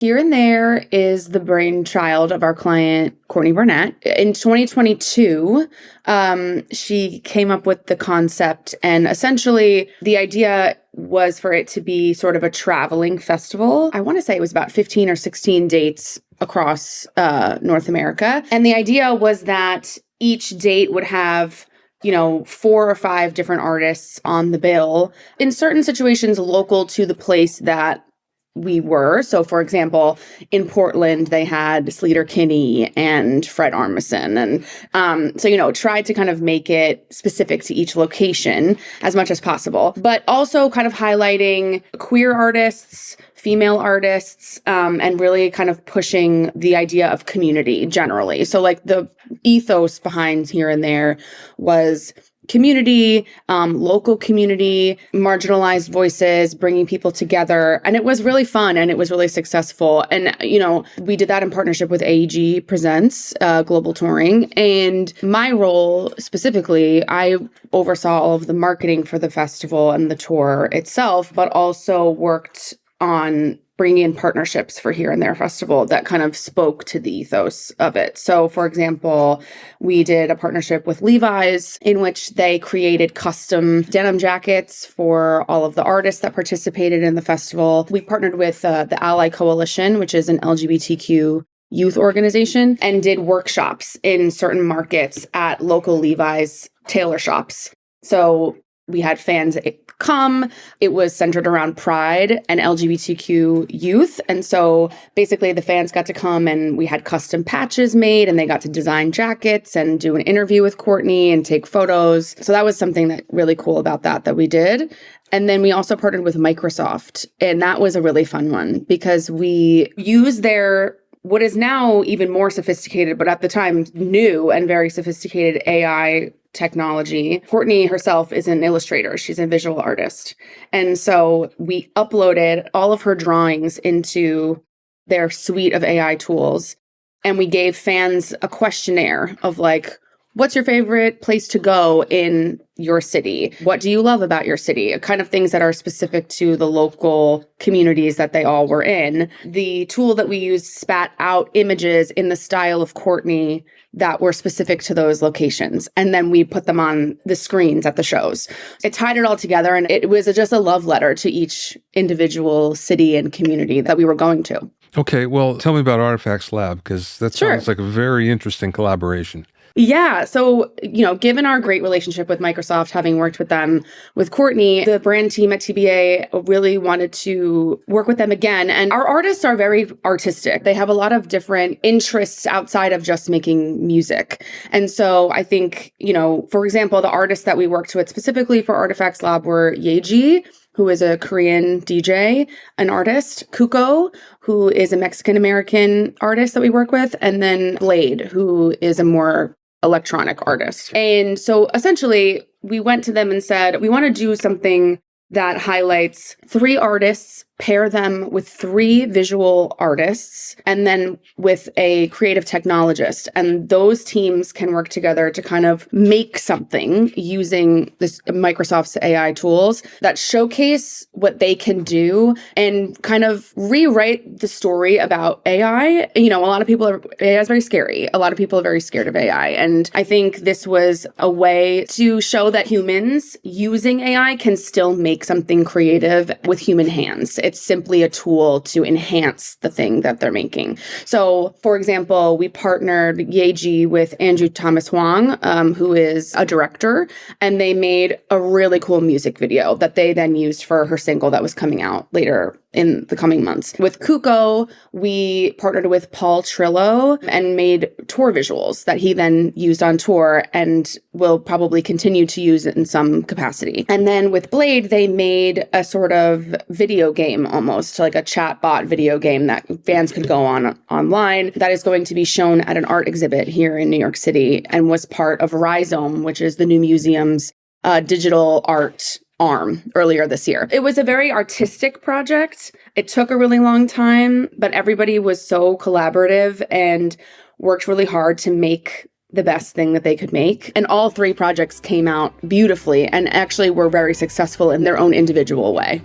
Here and There is the brainchild of our client, Courtney Barnett. In 2022, she came up with the concept, and essentially the idea was for it to be sort of a traveling festival. I want to say it was about 15 or 16 dates across North America. And the idea was that each date would have 4 or 5 different artists on the bill, in certain situations local to the place that we were. So, for example, in Portland, they had Sleater Kinney and Fred Armisen. And so, tried to kind of make it specific to each location as much as possible, but also kind of highlighting queer artists, female artists, and really kind of pushing the idea of community generally. So like the ethos behind Here and There was community, local community, marginalized voices, bringing people together. And it was really fun and it was really successful. And, we did that in partnership with AEG Presents Global Touring. And my role specifically, I oversaw all of the marketing for the festival and the tour itself, but also worked on bringing in partnerships for Here and There Festival that kind of spoke to the ethos of it. So, for example, we did a partnership with Levi's in which they created custom denim jackets for all of the artists that participated in the festival. We partnered with the Ally Coalition, which is an LGBTQ youth organization, and did workshops in certain markets at local Levi's tailor shops. So we had fans come. It was centered around Pride and LGBTQ youth. And so basically the fans got to come and we had custom patches made and they got to design jackets and do an interview with Courtney and take photos. So that was something that really cool about that we did. And then we also partnered with Microsoft. And that was a really fun one because we used their what is now even more sophisticated, but at the time new and very sophisticated AI technology. Courtney herself is an illustrator. She's a visual artist. And so we uploaded all of her drawings into their suite of AI tools. And we gave fans a questionnaire of like, what's your favorite place to go in your city? What do you love about your city? Kind of things that are specific to the local communities that they all were in. The tool that we used spat out images in the style of Courtney that were specific to those locations. And then we put them on the screens at the shows. It tied it all together, and it was just a love letter to each individual city and community that we were going to. Okay, well, tell me about Artifacts Lab, because that sounds like a very interesting collaboration. Yeah. So, given our great relationship with Microsoft, having worked with them, with Courtney, the brand team at TBA really wanted to work with them again. And our artists are very artistic. They have a lot of different interests outside of just making music. And so I think, for example, the artists that we worked with specifically for Artifacts Lab were Yeji, who is a Korean DJ, an artist, Cuco, who is a Mexican-American artist that we work with, and then Blade, who is a more electronic artist. And so essentially, we went to them and said, we want to do something that highlights 3 artists, pair them with 3 visual artists, and then with a creative technologist. And those teams can work together to kind of make something using this Microsoft's AI tools that showcase what they can do and kind of rewrite the story about AI. A lot of people AI is very scary. A lot of people are very scared of AI. And I think this was a way to show that humans using AI can still make something creative with human hands. It's simply a tool to enhance the thing that they're making. So, for example, we partnered Yeji with Andrew Thomas Huang, who is a director, and they made a really cool music video that they then used for her single that was coming out later in the coming months. With Cuco, we partnered with Paul Trillo and made tour visuals that he then used on tour and will probably continue to use it in some capacity. And then with Blade, they made a sort of video game, almost like a chatbot video game that fans could go on online that is going to be shown at an art exhibit here in New York City and was part of Rhizome, which is the new museum's digital art arm earlier this year. It was a very artistic project. It took a really long time, but everybody was so collaborative and worked really hard to make the best thing that they could make. And all 3 projects came out beautifully and actually were very successful in their own individual way.